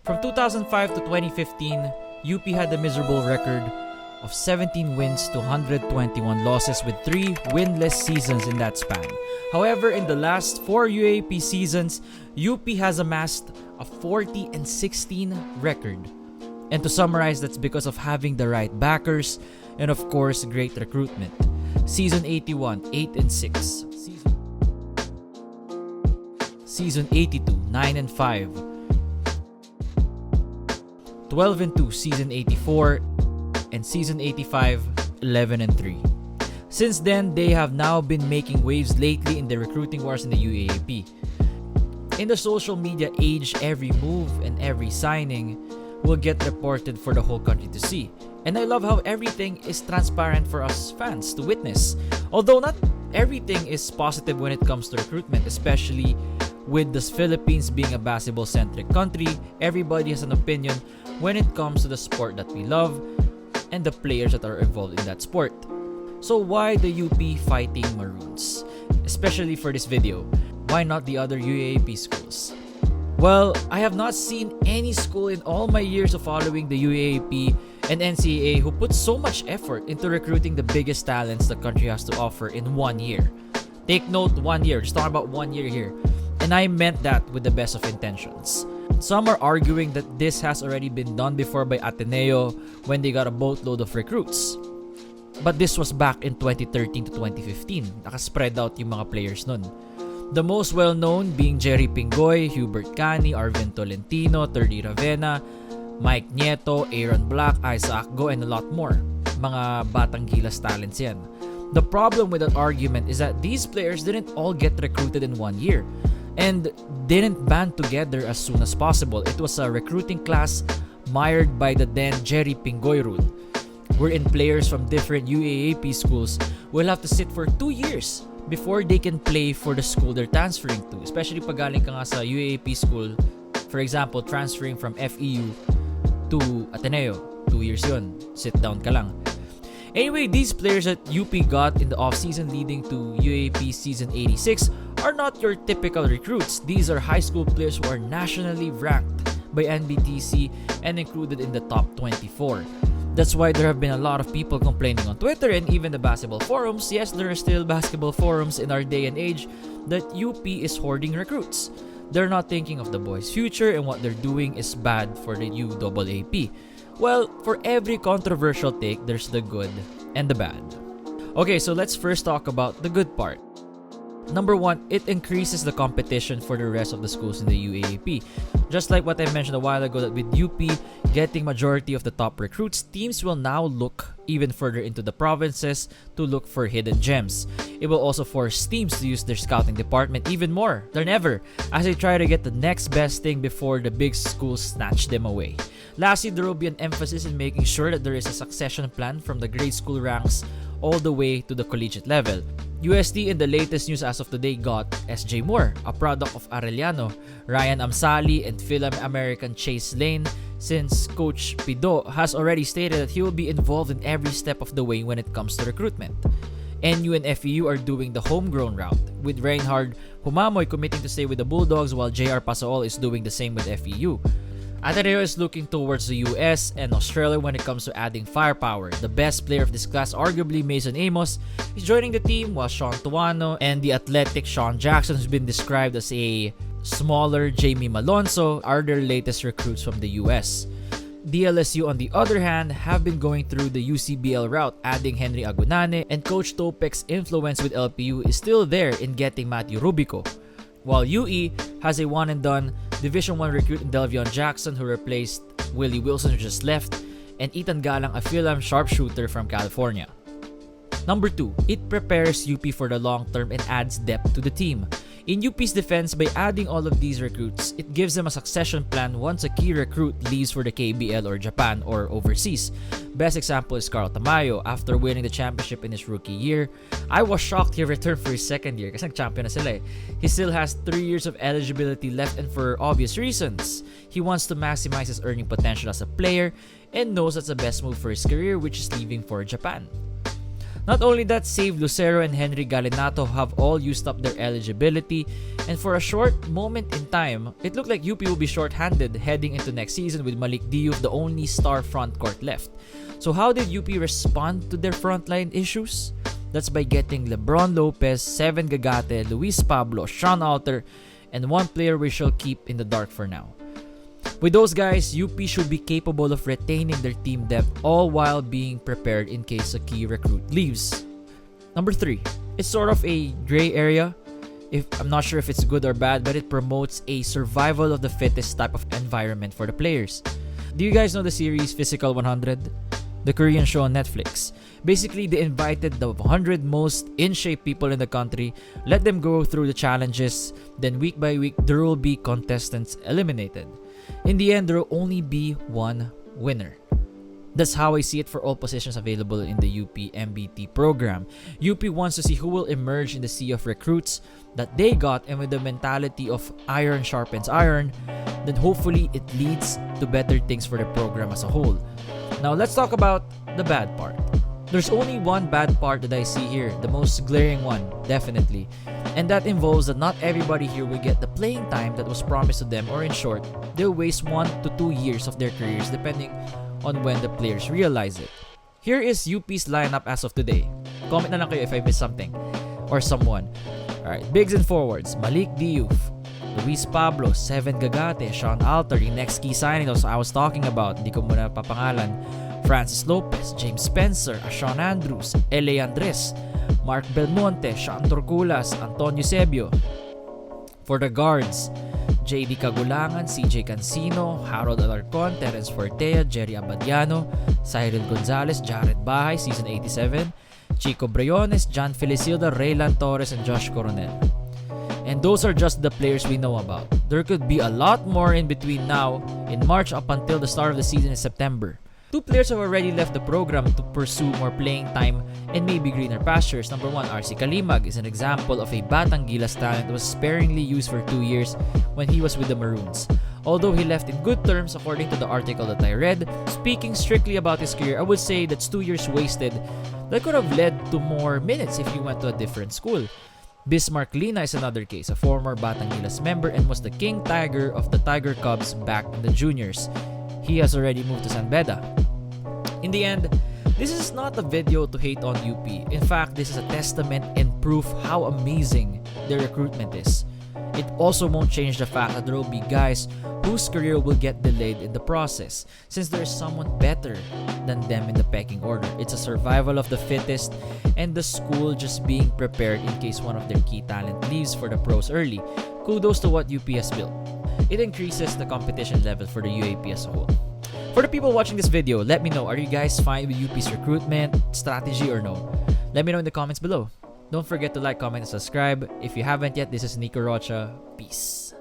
From 2005 to 2015, UP had a miserable record of 17 wins to 121 losses with 3 winless seasons in that span. However, in the last 4 UAAP seasons, UP has amassed a 40-16 record. And to summarize, that's because of having the right backers and of course great recruitment. Season 81, 8-6. Season 82, 9-5. 12-2 season 84, and season 85, 11-3. Since then, they have now been making waves lately in the recruiting wars in the UAAP. In the social media age, every move and every signing will get reported for the whole country to see. And I love how everything is transparent for us fans to witness. Although not everything is positive when it comes to recruitment, especially with the Philippines being a basketball-centric country, everybody has an opinion when it comes to the sport that we love and the players that are involved in that sport. So why the UP Fighting Maroons? Especially for this video, why not the other UAAP schools? Well, I have not seen any school in all my years of following the UAAP and NCAA who put so much effort into recruiting the biggest talents the country has to offer in 1 year. Take note, 1 year, just talking about 1 year here. And I meant that with the best of intentions. Some are arguing that this has already been done before by Ateneo when they got a boatload of recruits. But this was back in 2013 to 2015. Nakaspread out yung mga players nun. The most well-known being Jerry Pingoy, Hubert Cani, Arvin Tolentino, Terdy Ravena, Mike Nieto, Aaron Black, Isaac Go, and a lot more. Mga batang gilas talents yan. The problem with that argument is that these players didn't all get recruited in 1 year and didn't band together as soon as possible. It was a recruiting class mired by the then Jerry Pingoy rule, wherein players from different UAAP schools will have to sit for 2 years before they can play for the school they're transferring to. Especially pag galing ka nga sa UAAP school, for example, transferring from FEU to Ateneo. 2 years yun. Sit down ka lang. Anyway, these players that UP got in the offseason leading to UAAP season 86 are not your typical recruits. These are high school players who are nationally ranked by NBTC and included in the top 24. That's why there have been a lot of people complaining on Twitter and even the basketball forums. Yes, there are still basketball forums in our day and age that UP is hoarding recruits. They're not thinking of the boys' future, and what they're doing is bad for the UAAP. Well, for every controversial take, there's the good and the bad. Okay, so let's first talk about the good part. Number 1, it increases the competition for the rest of the schools in the UAAP. Just like what I mentioned a while ago, that with UP getting majority of the top recruits, teams will now look even further into the provinces to look for hidden gems. It will also force teams to use their scouting department even more than ever as they try to get the next best thing before the big schools snatch them away. Lastly, there will be an emphasis in making sure that there is a succession plan from the grade school ranks all the way to the collegiate level. UST in the latest news as of today got SJ Moore, a product of Arellano, Ryan Amsali, and Phil-American Chase Lane, since Coach Pido has already stated that he will be involved in every step of the way when it comes to recruitment. NU and FEU are doing the homegrown route, with Reinhard Humamoy committing to stay with the Bulldogs while JR Pasaol is doing the same with FEU. Ateneo is looking towards the US and Australia when it comes to adding firepower. The best player of this class, arguably Mason Amos, is joining the team, while Sean Tuano and the athletic Sean Jackson, who's been described as a smaller Jamie Malonzo, are their latest recruits from the US. DLSU, on the other hand, have been going through the UCBL route, adding Henry Agunane, and Coach Topek's influence with LPU is still there in getting Matthew Rubico. While UE has a one-and-done Division 1 recruit in Delvion Jackson, who replaced Willie Wilson, who just left, and Ethan Galang, a Philam sharpshooter from California. Number 2, it prepares UP for the long term and adds depth to the team. In UP's defense, by adding all of these recruits, it gives them a succession plan once a key recruit leaves for the KBL or Japan or overseas. Best example is Carl Tamayo. After winning the championship in his rookie year, I was shocked he returned for his second year kasi nag-champion na sila eh. He still has 3 years of eligibility left, and for obvious reasons. He wants to maximize his earning potential as a player and knows that's the best move for his career, which is leaving for Japan. Not only that, Save Lucero and Henry Galinato have all used up their eligibility, and for a short moment in time, it looked like UP will be short-handed heading into next season with Malik Diouf the only star front court left. So how did UP respond to their frontline issues? That's by getting Lebron Lopez, Seven Gagate, Luis Pablo, Sean Alter, and one player we shall keep in the dark for now. With those guys, UP should be capable of retaining their team depth all while being prepared in case a key recruit leaves. Number 3, it's sort of a gray area. I'm not sure if it's good or bad, but it promotes a survival of the fittest type of environment for the players. Do you guys know the series Physical 100? The Korean show on Netflix. Basically, they invited the 100 most in-shape people in the country, let them go through the challenges, then week by week, there will be contestants eliminated. In the end, there will only be one winner. That's how I see it for all positions available in the UP MBT program. UP wants to see who will emerge in the sea of recruits that they got, and with the mentality of iron sharpens iron, then hopefully it leads to better things for the program as a whole. Now let's talk about the bad part. There's only one bad part that I see here, the most glaring one, definitely. And that involves that not everybody here will get the playing time that was promised to them, or in short, they'll waste 1 to 2 years of their careers depending on when the players realize it. Here is UP's lineup as of today. Comment na lang kayo if I missed something or someone. Alright, bigs and forwards, Malik Diouf, Luis Pablo, Seven Gagate, Sean Alter, yung next key signing also I was talking about, hindi ko muna papangalan, Francis Lopez, James Spencer, Ashawn Andrews, L.A. Andres, Mark Belmonte, Sean Torculas, Antonio Sebio. For the guards, J.D. Cagulangan, C.J. Cancino, Harold Alarcon, Terence Fortea, Jerry Abadiano, Cyril Gonzalez, Jared Bahay, Season 87, Chico Briones, John Felicilda, Raylan Torres, and Josh Coronel. And those are just the players we know about. There could be a lot more in between now in March up until the start of the season in September. 2 players have already left the program to pursue more playing time and maybe greener pastures. Number 1, RC Kalimag is an example of a Batang Gilas talent that was sparingly used for 2 years when he was with the Maroons. Although he left in good terms according to the article that I read, speaking strictly about his career, I would say that's 2 years wasted that could have led to more minutes if he went to a different school. Bismarck Lina is another case, a former Batang Gilas member and was the King Tiger of the Tiger Cubs back in the juniors. He has already moved to San Beda. In the end, this is not a video to hate on UP. In fact, this is a testament and proof how amazing their recruitment is. It also won't change the fact that there will be guys whose career will get delayed in the process, since there is someone better than them in the pecking order. It's a survival of the fittest and the school just being prepared in case one of their key talent leaves for the pros early. Kudos to what UP has built. It increases the competition level for the UAP as a whole. For the people watching this video, let me know, are you guys fine with UP's recruitment strategy or no? Let me know in the comments below. Don't forget to like, comment, and subscribe. If you haven't yet, this is Nico Rocha. Peace.